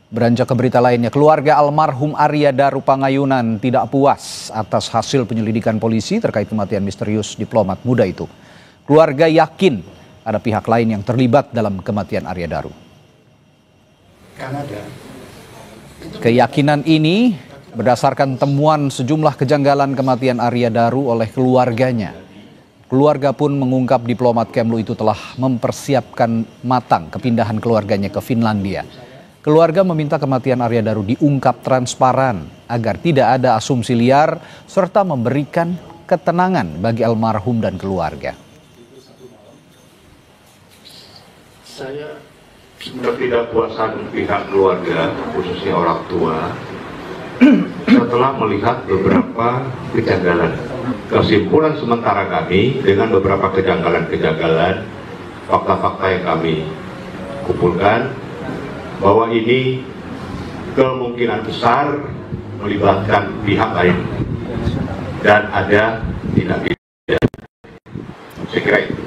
Beranjak ke berita lainnya, keluarga almarhum Arya Daru Pangayunan tidak puas atas hasil penyelidikan polisi terkait kematian misterius diplomat muda itu. Keluarga yakin ada pihak lain yang terlibat dalam kematian Arya Daru. Keyakinan ini berdasarkan temuan sejumlah kejanggalan kematian Arya Daru oleh keluarganya. Keluarga pun mengungkap diplomat Kemlu itu telah mempersiapkan matang kepindahan keluarganya ke Finlandia. Keluarga meminta kematian Arya Daru diungkap transparan agar tidak ada asumsi liar serta memberikan ketenangan bagi almarhum dan keluarga. Saya ketidakpuasan pihak keluarga, khususnya orang tua, setelah melihat beberapa kejanggalan. Kesimpulan sementara kami dengan beberapa kejanggalan, fakta-fakta yang kami kumpulkan, bahwa ini kemungkinan besar melibatkan pihak lain dan ada tindak pidana. Saya kira itu.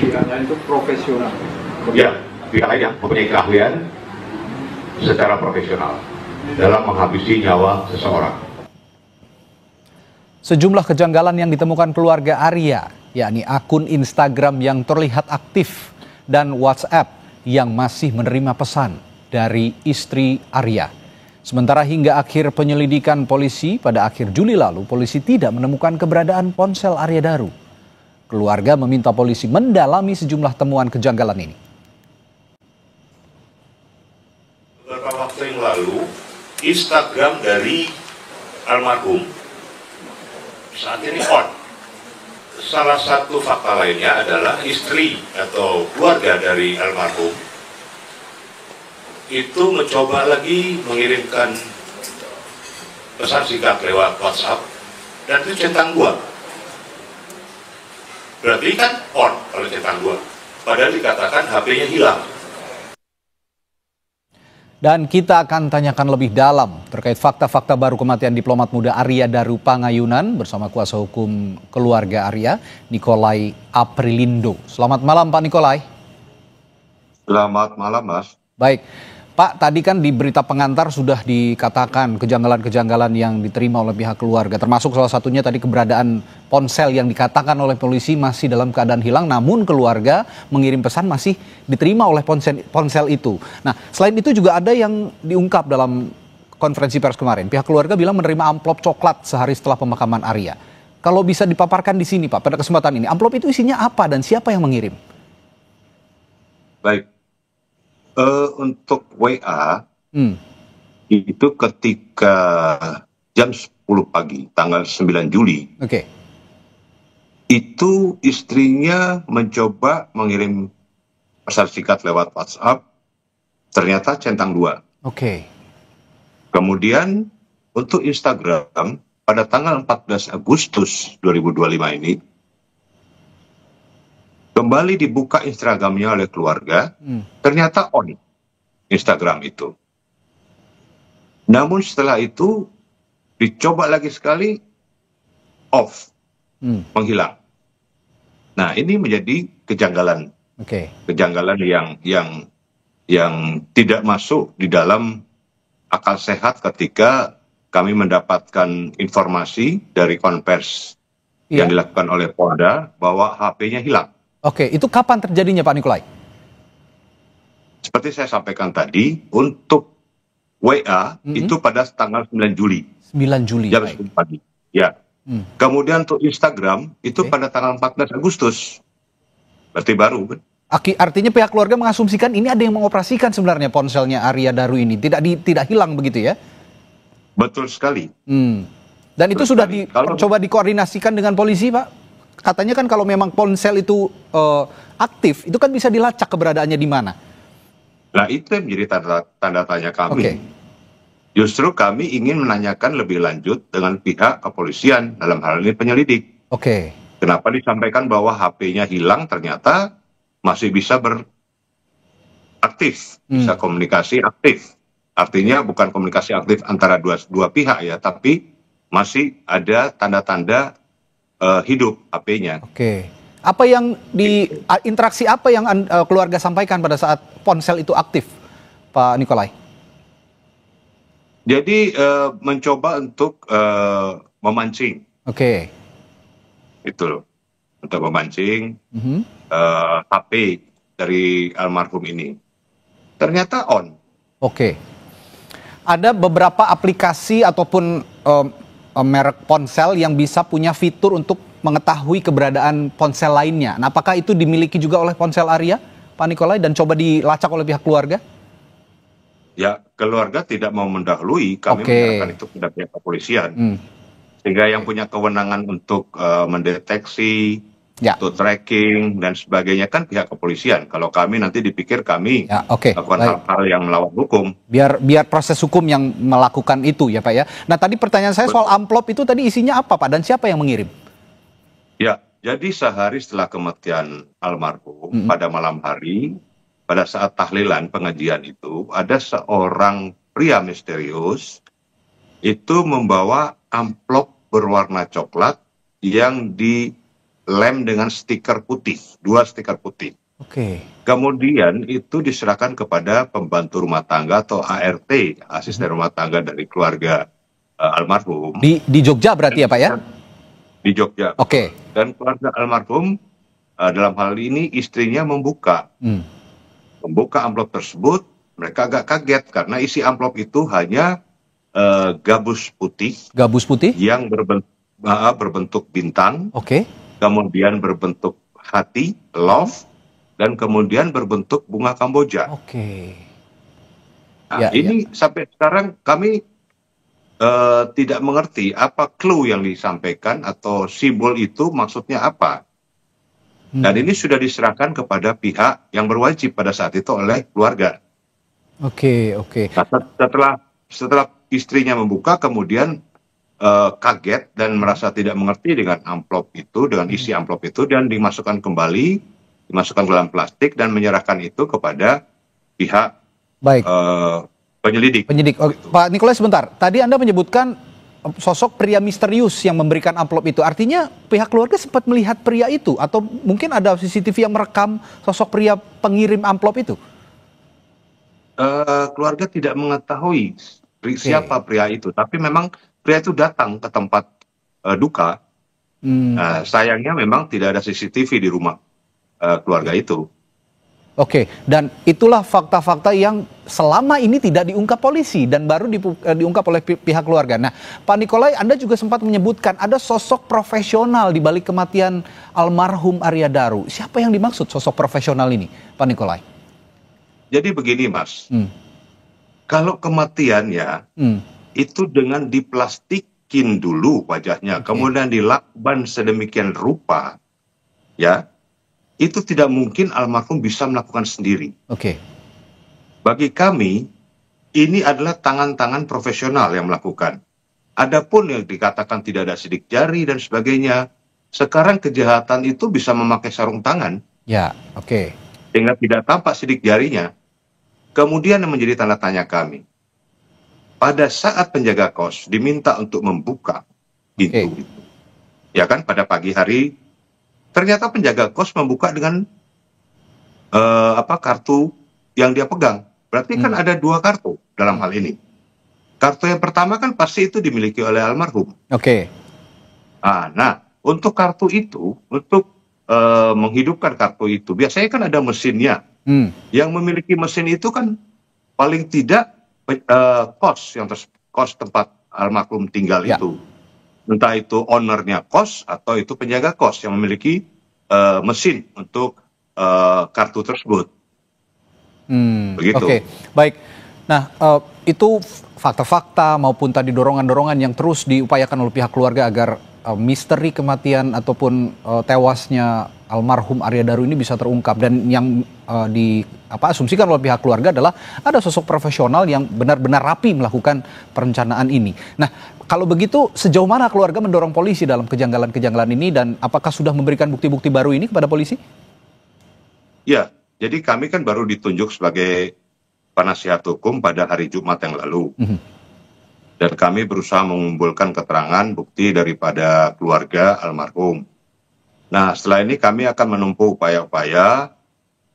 Pihak lain itu profesional. Ya, pihak lain yang mempunyai keahlian secara profesional dalam menghabisi nyawa seseorang. Sejumlah kejanggalan yang ditemukan keluarga Arya, yakni akun Instagram yang terlihat aktif dan WhatsApp yang masih menerima pesan dari istri Arya. Sementara hingga akhir penyelidikan polisi pada akhir Juli lalu, polisi tidak menemukan keberadaan ponsel Arya Daru. Keluarga meminta polisi mendalami sejumlah temuan kejanggalan ini. Beberapa waktu yang lalu, Instagram dari almarhum saat ini on. Salah satu fakta lainnya adalah istri atau keluarga dari almarhum itu mencoba lagi mengirimkan pesan singkat lewat WhatsApp dan itu centang 2. Berarti kan on kalau centang 2. Padahal dikatakan HP-nya hilang. Dan kita akan tanyakan lebih dalam terkait fakta-fakta baru kematian diplomat muda Arya Daru Pangayunan bersama kuasa hukum keluarga Arya, Nikolai Aprilindo. Selamat malam Pak Nikolai. Selamat malam Mas. Baik, Pak, tadi kan di berita pengantar sudah dikatakan kejanggalan-kejanggalan yang diterima oleh pihak keluarga, termasuk salah satunya tadi keberadaan ponsel yang dikatakan oleh polisi masih dalam keadaan hilang, namun keluarga mengirim pesan masih diterima oleh ponsel itu. Nah, selain itu juga ada yang diungkap dalam konferensi pers kemarin. Pihak keluarga bilang menerima amplop coklat sehari setelah pemakaman Arya. Kalau bisa dipaparkan di sini Pak, pada kesempatan ini, amplop itu isinya apa dan siapa yang mengirim? Baik. Untuk WA itu ketika jam 10 pagi tanggal 9 Juli itu istrinya mencoba mengirim pesan singkat lewat WhatsApp, ternyata centang 2. Kemudian untuk Instagram pada tanggal 14 Agustus 2025 ini kembali dibuka Instagramnya oleh keluarga, ternyata on Instagram itu. Namun setelah itu dicoba lagi sekali off, menghilang. Nah ini menjadi kejanggalan, kejanggalan yang tidak masuk di dalam akal sehat ketika kami mendapatkan informasi dari konvers yang dilakukan oleh Polda bahwa HP-nya hilang. Itu kapan terjadinya Pak Nikolai? Seperti saya sampaikan tadi, untuk WA itu pada tanggal 9 Juli. 9 Juli. Jam 10 pagi. Ya. Kemudian untuk Instagram itu pada tanggal 14 Agustus. Berarti baru. Artinya pihak keluarga mengasumsikan ini ada yang mengoperasikan sebenarnya ponselnya Arya Daru ini. Tidak hilang begitu ya? Betul sekali. Dan itu sudah coba dikoordinasikan dengan polisi Pak? Katanya kan kalau memang ponsel itu aktif, itu kan bisa dilacak keberadaannya di mana. Nah itu yang menjadi tanda tanya kami. Justru kami ingin menanyakan lebih lanjut dengan pihak kepolisian, dalam hal ini penyelidik. Kenapa disampaikan bahwa HP-nya hilang, ternyata masih bisa beraktif, bisa komunikasi aktif. Artinya bukan komunikasi aktif antara dua pihak ya, tapi masih ada tanda-tanda hidup HP-nya. Apa yang interaksi apa yang keluarga sampaikan pada saat ponsel itu aktif, Pak Nikolai? Jadi mencoba untuk memancing. Oke. Itu loh. Untuk memancing HP dari almarhum ini. Ternyata on. Oke. Ada beberapa aplikasi ataupun merek ponsel yang bisa punya fitur untuk mengetahui keberadaan ponsel lainnya. Nah, apakah itu dimiliki juga oleh ponsel Arya, Pak Nikolai, dan coba dilacak oleh pihak keluarga? Ya, keluarga tidak mau mendahului, kami menyerahkan itu kepada pihak kepolisian. Sehingga yang punya kewenangan untuk mendeteksi, untuk tracking, dan sebagainya kan pihak kepolisian. Kalau kami nanti dipikir kami melakukan hal-hal yang melawan hukum. Biar proses hukum yang melakukan itu ya Pak ya. Nah tadi pertanyaan saya soal amplop itu tadi isinya apa Pak, dan siapa yang mengirim? Ya, jadi sehari setelah kematian almarhum pada malam hari, pada saat tahlilan pengajian itu, ada seorang pria misterius itu membawa amplop berwarna coklat yang dilem dengan stiker putih, 2 stiker putih. Oke. Kemudian itu diserahkan kepada pembantu rumah tangga atau ART, asisten rumah tangga dari keluarga almarhum. Di Jogja berarti ya Pak ya? Di Jogja. Oke. Dan keluarga almarhum dalam hal ini istrinya membuka amplop tersebut. Mereka agak kaget karena isi amplop itu hanya gabus putih. Gabus putih? Yang berbentuk bintang. Oke. Kemudian berbentuk hati, love, dan kemudian berbentuk bunga Kamboja. Oke. Nah, ini sampai sekarang kami tidak mengerti apa clue yang disampaikan atau simbol itu maksudnya apa. Dan ini sudah diserahkan kepada pihak yang berwajib pada saat itu oleh keluarga. Oke. Nah, setelah istrinya membuka, kemudian kaget dan merasa tidak mengerti dengan amplop itu, dengan isi amplop itu, dan dimasukkan dalam plastik dan menyerahkan itu kepada pihak penyelidik. Pak Nikolai sebentar, tadi Anda menyebutkan sosok pria misterius yang memberikan amplop itu. Artinya pihak keluarga sempat melihat pria itu atau mungkin ada CCTV yang merekam sosok pria pengirim amplop itu? Keluarga tidak mengetahui siapa pria itu, tapi memang pria itu datang ke tempat duka. Sayangnya memang tidak ada CCTV di rumah keluarga itu. Oke, dan itulah fakta-fakta yang selama ini tidak diungkap polisi dan baru diungkap oleh pihak keluarga. Nah, Pak Nikolai, Anda juga sempat menyebutkan ada sosok profesional di balik kematian almarhum Arya Daru. Siapa yang dimaksud sosok profesional ini, Pak Nikolai? Jadi begini, Mas. Kalau kematian ya, itu dengan diplastikin dulu wajahnya, kemudian dilakban sedemikian rupa, ya. Itu tidak mungkin almarhum bisa melakukan sendiri. Oke. Bagi kami, ini adalah tangan-tangan profesional yang melakukan. Adapun yang dikatakan tidak ada sidik jari dan sebagainya, sekarang kejahatan itu bisa memakai sarung tangan. Ya, oke. Sehingga tidak tampak sidik jarinya. Kemudian yang menjadi tanda tanya kami, pada saat penjaga kos diminta untuk membuka pintu itu, ya kan pada pagi hari, ternyata penjaga kos membuka dengan kartu yang dia pegang. Berarti kan ada 2 kartu dalam hal ini. Kartu yang pertama kan pasti itu dimiliki oleh almarhum. Oke. Nah, untuk kartu itu, untuk menghidupkan kartu itu, biasanya kan ada mesinnya. Yang memiliki mesin itu kan paling tidak kos tempat almarhum tinggal itu. Entah itu ownernya kos atau itu penjaga kos yang memiliki mesin untuk kartu tersebut. Begitu. Oke, baik. Nah, itu fakta-fakta maupun tadi dorongan-dorongan yang terus diupayakan oleh pihak keluarga agar misteri kematian ataupun tewasnya almarhum Arya Daru ini bisa terungkap, dan yang diasumsikan oleh pihak keluarga adalah ada sosok profesional yang benar-benar rapi melakukan perencanaan ini. Nah, kalau begitu sejauh mana keluarga mendorong polisi dalam kejanggalan-kejanggalan ini, dan apakah sudah memberikan bukti-bukti baru ini kepada polisi? Ya, jadi kami kan baru ditunjuk sebagai penasihat hukum pada hari Jumat yang lalu. Dan kami berusaha mengumpulkan keterangan bukti daripada keluarga almarhum. Nah, setelah ini kami akan menempuh upaya-upaya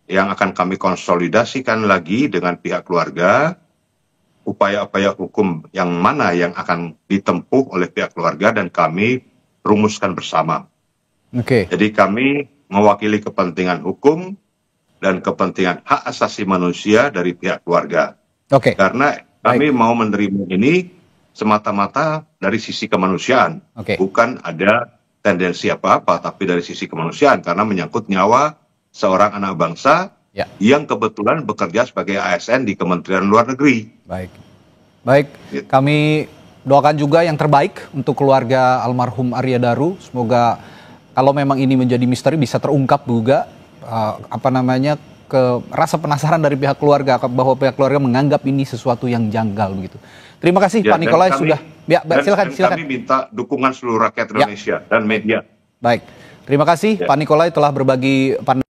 yang akan kami konsolidasikan lagi dengan pihak keluarga upaya-upaya hukum yang mana yang akan ditempuh oleh pihak keluarga dan kami rumuskan bersama. Jadi kami mewakili kepentingan hukum dan kepentingan hak asasi manusia dari pihak keluarga. Karena kami mau menerima ini semata-mata dari sisi kemanusiaan, bukan ada tendensi apa-apa, tapi dari sisi kemanusiaan karena menyangkut nyawa seorang anak bangsa yang kebetulan bekerja sebagai ASN di Kementerian Luar Negeri. Baik, kami doakan juga yang terbaik untuk keluarga almarhum Arya Daru. Semoga kalau memang ini menjadi misteri bisa terungkap juga rasa penasaran dari pihak keluarga bahwa pihak keluarga menganggap ini sesuatu yang janggal begitu. Terima kasih Pak Nikolai sudah. Silakan. Kami minta dukungan seluruh rakyat Indonesia dan media. Baik, terima kasih Pak Nikolai telah berbagi pandangan.